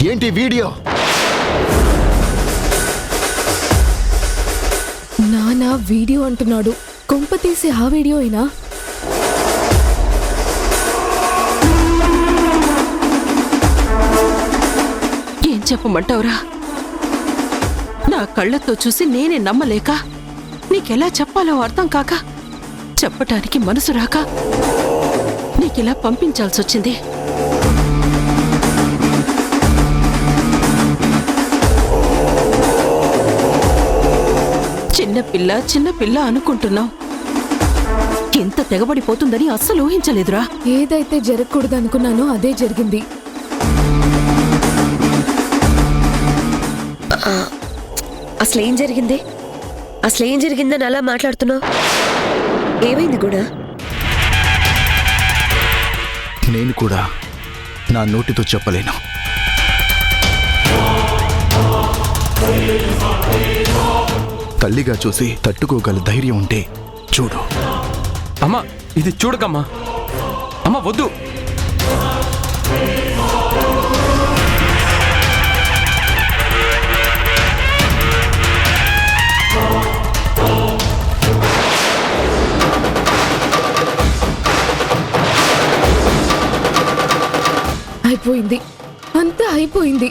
ఏంటి వీడియో? నాన్న వీడియో అంటున్నాడు. కొంప తీసి ఆ వీడియో అయినా? ఏం చెప్పమంటావురా? నా కళ్ళతో చూసి నేనే నమ్మలేక, నీకెలా చెప్పాలో అర్థం కాక, చెప్పటానికి మనసు రాక నీకిలా పంపించాల్సొచ్చింది. చిన్నపిల్ల అనుకుంటున్నావు. ఎంత తెగబడిపోతుందని అస్సలు ఊహించలేదురా. ఏదైతే జరగకూడదు అనుకున్నానో అదే జరిగింది. అసలేం జరిగిందని అలా మాట్లాడుతున్నావు? ఏమైంది కూడా? నేను కూడా నా నోటితో చెప్పలేను. తల్లిగా చూసి తట్టుకోగల ధైర్యం ఉంటే చూడు. అమ్మా, ఇది చూడకమ్మా. అమ్మా వద్దు. అయిపోయింది, అంతా అయిపోయింది.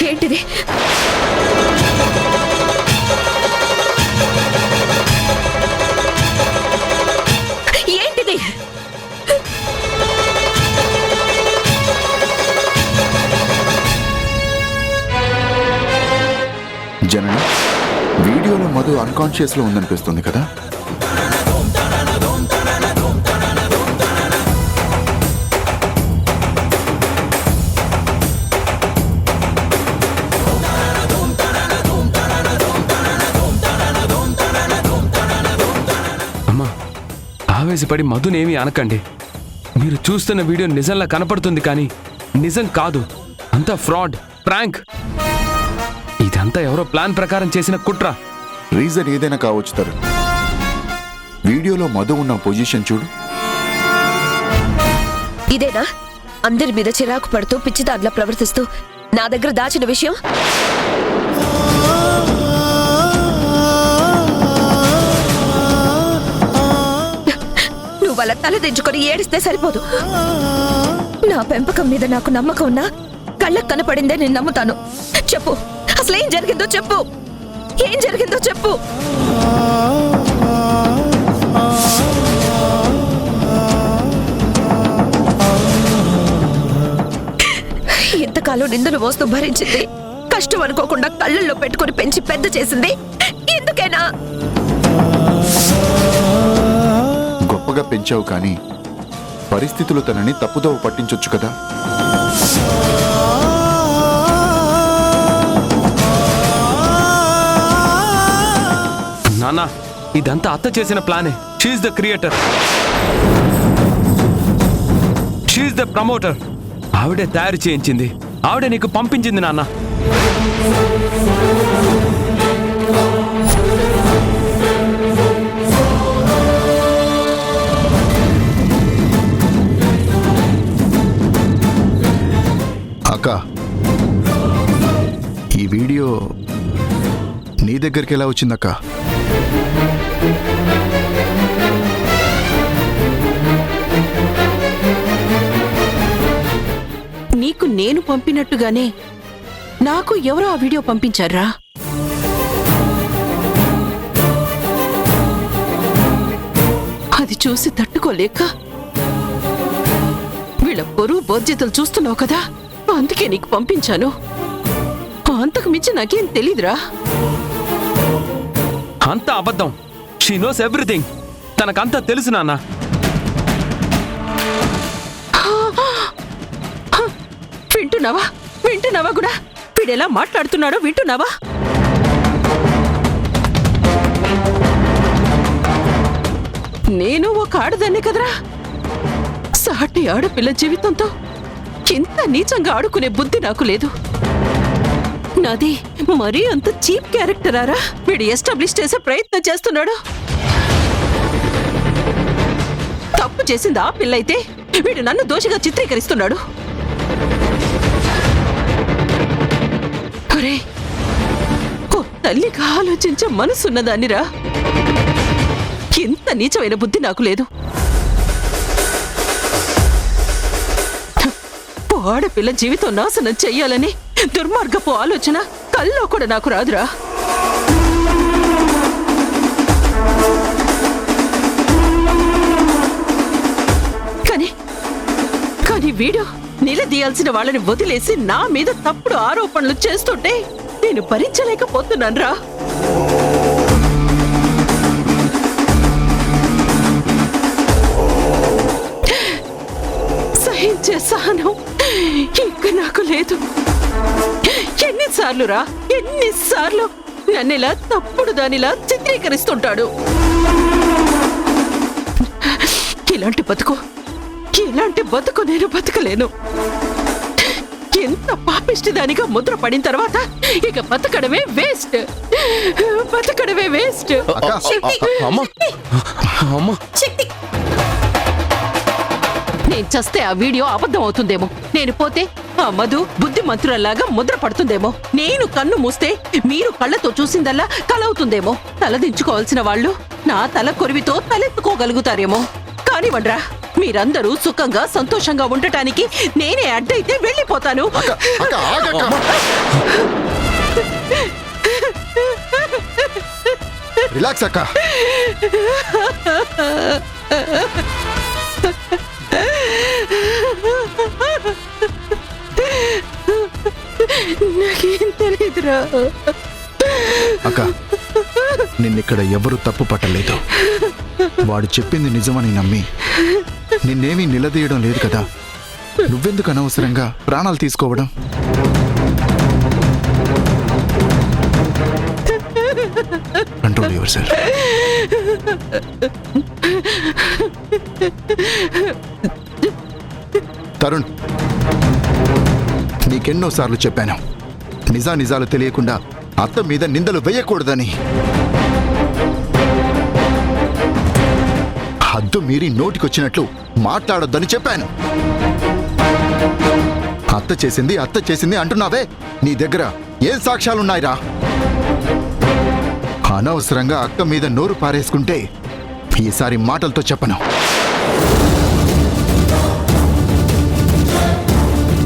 ఏంటిది? ఏంటిది? జనని, వీడియోలో మధు అన్కాన్షియస్ లో ఉందనిపిస్తుంది కదా? ఆవేశపడి మధునేమీ అనకండి. మీరు చూస్తున్న వీడియో నిజంలా కనపడుతుంది, కానీ నిజం కాదు. అంతా ఫ్రాడ్, ప్రాంక్. ఇదంతా ఎవరో ప్లాన్ ప్రకారం చేసిన కుట్ర. రీజన్ ఏదైనా కావచ్చు తరుణ్. వీడియోలో మధు ఉన్న పొజిషన్ చూడు. ఇదేనా అందరి మీద చిరాకు పడుతూ పిచ్చిదాంట్లా ప్రవర్తిస్తూ నా దగ్గర దాచిన విషయం? వాళ్ళ తల దించుకొని ఏడిస్తే సరిపోదు. నా పెంపకం మీద నాకు నమ్మకం ఉన్నా కళ్ళకు కనపడిందే నేను నమ్ముతాను. చెప్పు, అసలు ఏం జరిగిందో చెప్పు. ఏం జరిగిందో చెప్పు. ఇంతకాలం నిందలు మోస్తూ భరించింది, కష్టం అనుకోకుండా కళ్ళల్లో పెట్టుకుని పెంచి పెద్ద చేసింది ఎందుకేనా? గొప్పగా పెంచావు, కానీ పరిస్థితులు తనని తప్పుదోవ పట్టించొచ్చు కదా. నాన్న, ఇదంతా అత్త చేసిన ప్లానే. She's the creator, she's the promoter. ఆవిడే తయారు చేయించింది, ఆవిడే నీకు పంపించింది నాన్న. అక్క, ఈ వీడియో నీ దగ్గరికి ఎలా వచ్చిందక్క? నీకు నేను పంపినట్టుగానే నాకు ఎవరో ఆ వీడియో పంపించారా? అది చూసి తట్టుకోలేక వీళ్ళ పొరుగు బాధ్యతలు చూస్తున్నావు కదా, అందుకే నీకు పంపించాను. అంతకు మించి నాకేం తెలీదురా. అంతా అబద్ధం. She knows everything. తనకంతా తెలుసు నాన్న. వింటున్నావా కూడా? వీడెలా మాట్లాడుతున్నాడో వింటున్నావా? నేను ఒక ఆడదాన్ని కదరా. సాటి ఆడపిల్ల జీవితంతో ఇంత నీచంగా ఆడుకునే బుద్ధి నాకు లేదు. నాది మరీ అంత చీప్ క్యారెక్టరారా? వీడు ఎస్టాబ్లిష్ చేసే ప్రయత్నం చేస్తున్నాడు. తప్పు చేసింది ఆ పిల్ల అయితే వీడు నన్ను దోషిగా చిత్రీకరిస్తున్నాడు. ఒరే, ఓ తల్లిగా ఆలోచించే మనసున్నదాన్నిరా. ఇంత నీచమైన బుద్ధి నాకు లేదు. ఆడపిల్ల జీవితం నాశనం చెయ్యాలని దుర్మార్గపు ఆలోచన కల్లో కూడా నాకు రాదురా. కానీ వీడు నిలదీయాల్సిన వాళ్ళని వదిలేసి నా మీద తప్పుడు ఆరోపణలు చేస్తుంటే నేను భరించలేకపోతున్నానురా. సహించే సహనం ఇంకా నాకు లేదు. ఎన్నిసార్లు నన్నిలా తప్పుడు దానిలా చిత్రీకరిస్తుంటాడు. ఇలాంటి బతుకు నేను బతకలేను. ఎంత పాపిష్టిదానిగా ముద్ర పడిన తర్వాత ఇక బతకడమే వేస్ట్. నేను చస్తే ఆ వీడియో అబద్ధం అవుతుందేమో. నేను పోతే ఆ మధు బుద్ధిమంతురలాగా ముద్ర పడుతుందేమో. నేను కన్ను మూస్తే మీరు కళ్ళతో చూసిందల్లా కలవుతుందేమో. తలదించుకోవాల్సిన వాళ్ళు నా తల కొరివితో తలెత్తుకోగలుగుతారేమో. కానివ్వండ్రా, మీరందరూ సుఖంగా సంతోషంగా ఉండటానికి నేనే అడ్డైతే వెళ్ళిపోతాను. రిలాక్స్ అక్క. నాకేం తెలీదురా. అక్క, నిన్నిక్కడ ఎవరు తప్పు పట్టలేదు. వాడు చెప్పింది నిజమని నమ్మి నిన్నేమీ నిలదీయడం లేదు కదా. నువ్వెందుకు అనవసరంగా ప్రాణాలు తీసుకోవడం? Control yourself. తరుణ్, నీకెన్నోసార్లు చెప్పాను నిజాలు తెలియకుండా అత్త మీద నిందలు వేయకూడదని. హద్దు మీరి నోటికొచ్చినట్లు మాట్లాడొద్దని చెప్పాను. అత్త చేసింది అంటున్నావే, నీ దగ్గర ఏం సాక్ష్యాలున్నాయిరా? అనవసరంగా అక్క మీద నోరు పారేసుకుంటే ఈసారి మాటలతో చెప్పను.